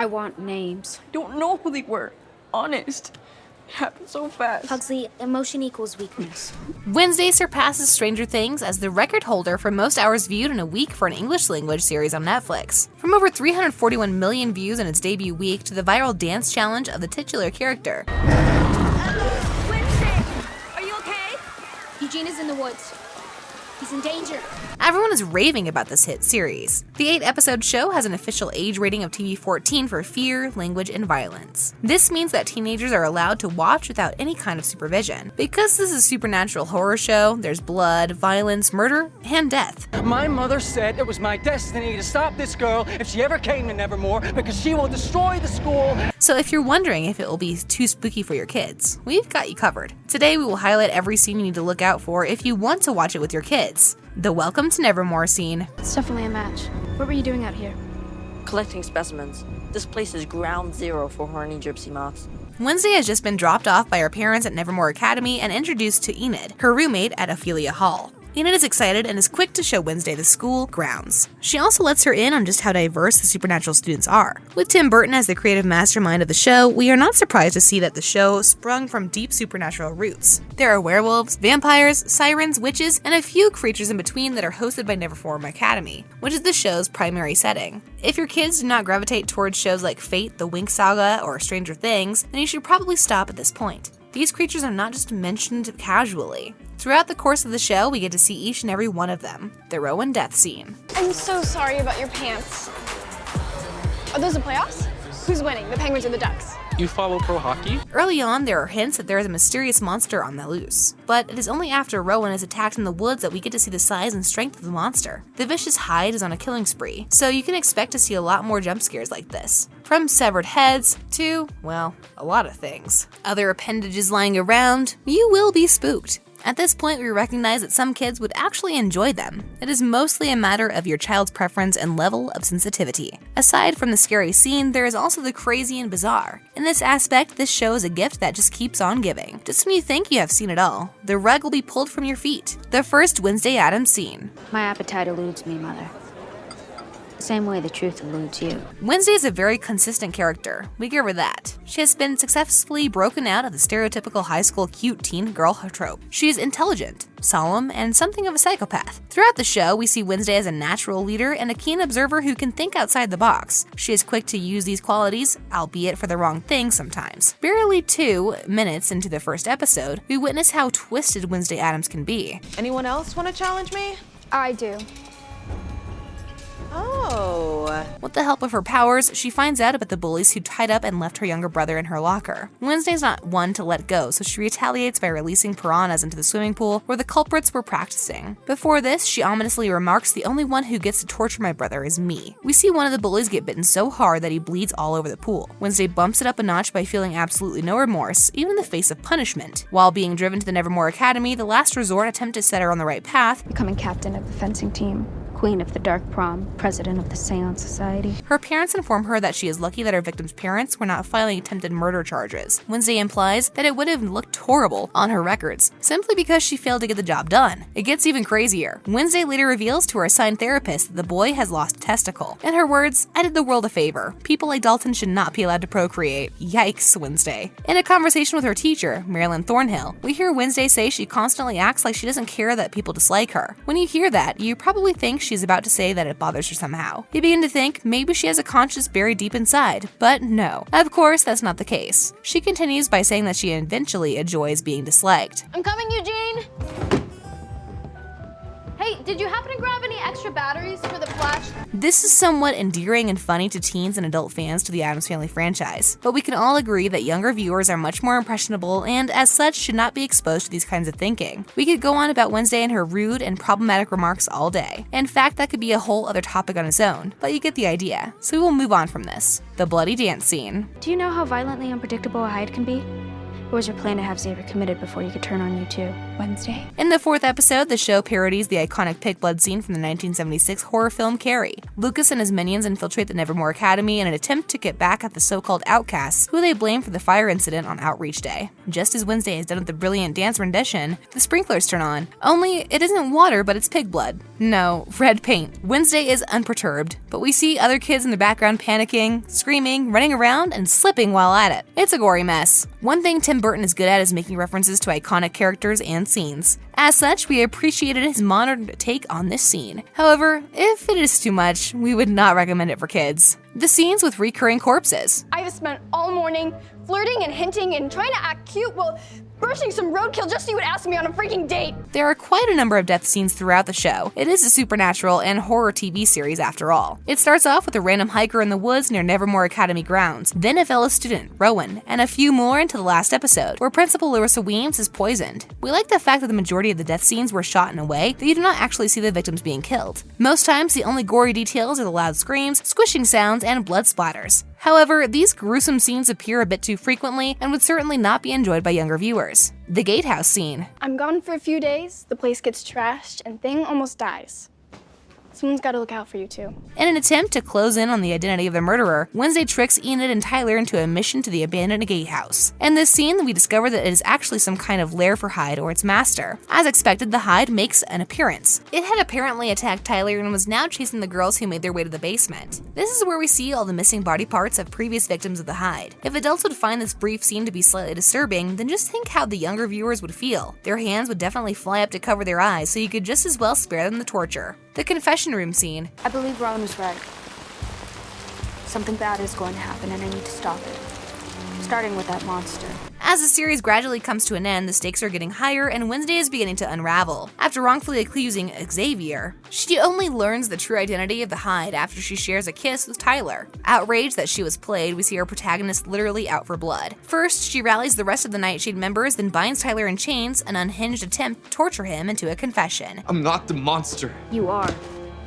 I want names. Don't know who they were. Honest. It happened so fast. Pugsley, emotion equals weakness. Wednesday surpasses Stranger Things as the record holder for most hours viewed in a week for an English-language series on Netflix. From over 341 million views in its debut week to the viral dance challenge of the titular character. Wednesday! Are you okay? Eugene is in the woods. He's in danger. Everyone is raving about this hit series. The 8-episode show has an official age rating of TV 14 for fear, language, and violence. This means that teenagers are allowed to watch without any kind of supervision. Because this is a supernatural horror show, there's blood, violence, murder, and death. My mother said it was my destiny to stop this girl if she ever came to Nevermore because she will destroy the school. So if you're wondering if it will be too spooky for your kids, we've got you covered. Today we will highlight every scene you need to look out for if you want to watch it with your kids. The Welcome to Nevermore scene. It's definitely a match. What were you doing out here? Collecting specimens. This place is ground zero for horny gypsy moths. Wednesday has just been dropped off by her parents at Nevermore Academy and introduced to Enid, her roommate at Ophelia Hall. Enid is excited and is quick to show Wednesday the school grounds. She also lets her in on just how diverse the supernatural students are. With Tim Burton as the creative mastermind of the show, we are not surprised to see that the show sprung from deep supernatural roots. There are werewolves, vampires, sirens, witches, and a few creatures in between that are hosted by Nevermore Academy, which is the show's primary setting. If your kids do not gravitate towards shows like Fate, The Winx Saga, or Stranger Things, then you should probably stop at this point. These creatures are not just mentioned casually. Throughout the course of the show, we get to see each and every one of them. The Rowan death scene. I'm so sorry about your pants. Are those the playoffs? Who's winning, the Penguins or the Ducks? You follow pro hockey? Early on, there are hints that there is a mysterious monster on the loose. But it is only after Rowan is attacked in the woods that we get to see the size and strength of the monster. The vicious Hyde is on a killing spree, so you can expect to see a lot more jump scares like this. From severed heads to, well, a lot of things. Other appendages lying around, you will be spooked. At this point, we recognize that some kids would actually enjoy them. It is mostly a matter of your child's preference and level of sensitivity. Aside from the scary scene, there is also the crazy and bizarre. In this aspect, this show is a gift that just keeps on giving. Just when you think you have seen it all, the rug will be pulled from your feet. The first Wednesday Addams scene. My appetite eludes me, Mother. Same way the truth eludes you. Wednesday is a very consistent character. We give her that. She has been successfully broken out of the stereotypical high school cute teen girl trope. She is intelligent, solemn, and something of a psychopath. Throughout the show, we see Wednesday as a natural leader and a keen observer who can think outside the box. She is quick to use these qualities, albeit for the wrong thing sometimes. Barely 2 minutes into the first episode, we witness how twisted Wednesday Addams can be. Anyone else want to challenge me? I do. Oh. With the help of her powers, she finds out about the bullies who tied up and left her younger brother in her locker. Wednesday's not one to let go, so she retaliates by releasing piranhas into the swimming pool where the culprits were practicing. Before this, she ominously remarks, "The only one who gets to torture my brother is me." We see one of the bullies get bitten so hard that he bleeds all over the pool. Wednesday bumps it up a notch by feeling absolutely no remorse, even in the face of punishment. While being driven to the Nevermore Academy, the last resort attempt to set her on the right path, Becoming captain of the fencing team, queen of the dark prom, president of the Seance Society. Her parents inform her that she is lucky that her victim's parents were not filing attempted murder charges. Wednesday implies that it would have looked horrible on her records, simply because she failed to get the job done. It gets even crazier. Wednesday later reveals to her assigned therapist that the boy has lost a testicle. In her words, "I did the world a favor. People like Dalton should not be allowed to procreate." Yikes, Wednesday. In a conversation with her teacher, Marilyn Thornhill, we hear Wednesday say she constantly acts like she doesn't care that people dislike her. When you hear that, you probably think she's about to say that it bothers her somehow. You begin to think maybe she has a conscience buried deep inside, but no. Of course, that's not the case. She continues by saying that she eventually enjoys being disliked. I'm coming, Eugene! Hey, did you happen to grab any extra batteries for the flash? This is somewhat endearing and funny to teens and adult fans to the Addams Family franchise, but we can all agree that younger viewers are much more impressionable and, as such, should not be exposed to these kinds of thinking. We could go on about Wednesday and her rude and problematic remarks all day. In fact, that could be a whole other topic on its own, but you get the idea, so we will move on from this. The bloody dance scene. Do you know how violently unpredictable a Hyde can be? Or was your plan to have Xavier committed before you could turn on you too? Wednesday. In the fourth episode, the show parodies the iconic pig blood scene from the 1976 horror film Carrie. Lucas and his minions infiltrate the Nevermore Academy in an attempt to get back at the so-called outcasts, who they blame for the fire incident on Outreach Day. Just as Wednesday is done with the brilliant dance rendition, the sprinklers turn on. Only it isn't water, but it's pig blood. No, red paint. Wednesday is unperturbed, but we see other kids in the background panicking, screaming, running around, and slipping while at it. It's a gory mess. One thing Tim Burton is good at is making references to iconic characters and scenes. As such, we appreciated his modern take on this scene. However, if it is too much, we would not recommend it for kids. The scenes with recurring corpses. I have spent all morning flirting and hinting and trying to act cute while brushing some roadkill just so you would ask me on a freaking date. There are quite a number of death scenes throughout the show. It is a supernatural and horror TV series after all. It starts off with a random hiker in the woods near Nevermore Academy grounds, then a fellow student, Rowan, and a few more into the last episode, where Principal Larissa Weems is poisoned. We like the fact that the majority of the death scenes were shot in a way that you do not actually see the victims being killed. Most times, the only gory details are the loud screams, squishing sounds, and blood splatters. However, these gruesome scenes appear a bit too frequently and would certainly not be enjoyed by younger viewers. The Gatehouse scene. I'm gone for a few days, the place gets trashed, and Thing almost dies. Someone's gotta look out for you too. In an attempt to close in on the identity of the murderer, Wednesday tricks Enid and Tyler into a mission to the abandoned gatehouse. In this scene, we discover that it is actually some kind of lair for Hyde or its master. As expected, the Hyde makes an appearance. It had apparently attacked Tyler and was now chasing the girls who made their way to the basement. This is where we see all the missing body parts of previous victims of the Hyde. If adults would find this brief scene to be slightly disturbing, then just think how the younger viewers would feel. Their hands would definitely fly up to cover their eyes, so you could just as well spare them the torture. The confession room scene. I believe Rowan was right. Something bad is going to happen and I need to stop it. Starting with that monster. As the series gradually comes to an end, the stakes are getting higher and Wednesday is beginning to unravel. After wrongfully accusing Xavier, she only learns the true identity of the Hyde after she shares a kiss with Tyler. Outraged that she was played, we see our protagonist literally out for blood. First, she rallies the rest of the Nightshade members, then binds Tyler in chains, an unhinged attempt to torture him into a confession. I'm not the monster. You are.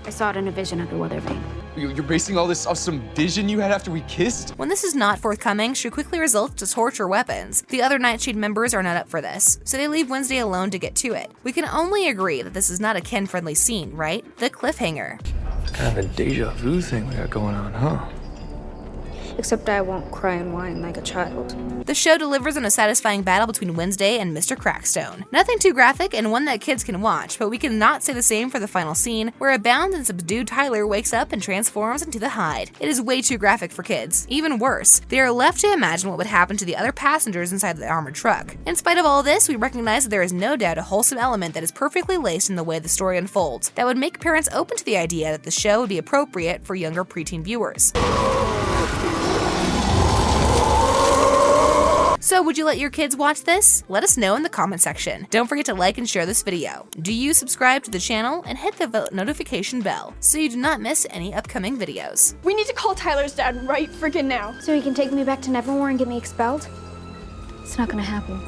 I saw it in a vision under Weathervane. You're basing all this off some vision you had after we kissed? When this is not forthcoming, she quickly resorts to torture weapons. The other Nightshade members are not up for this, so they leave Wednesday alone to get to it. We can only agree that this is not a Ken-friendly scene, right? The cliffhanger. Kind of a deja vu thing we got going on, huh? Except I won't cry and whine like a child. The show delivers on a satisfying battle between Wednesday and Mr. Crackstone. Nothing too graphic and one that kids can watch, but we cannot say the same for the final scene, where a bound and subdued Tyler wakes up and transforms into the Hyde. It is way too graphic for kids. Even worse, they are left to imagine what would happen to the other passengers inside the armored truck. In spite of all this, we recognize that there is no doubt a wholesome element that is perfectly laced in the way the story unfolds, that would make parents open to the idea that the show would be appropriate for younger preteen viewers. So would you let your kids watch this? Let us know in the comment section. Don't forget to like and share this video. Do you subscribe to the channel and hit the notification bell so you do not miss any upcoming videos. We need to call Tyler's dad right freaking now. So he can take me back to Nevermore and get me expelled? It's not gonna happen.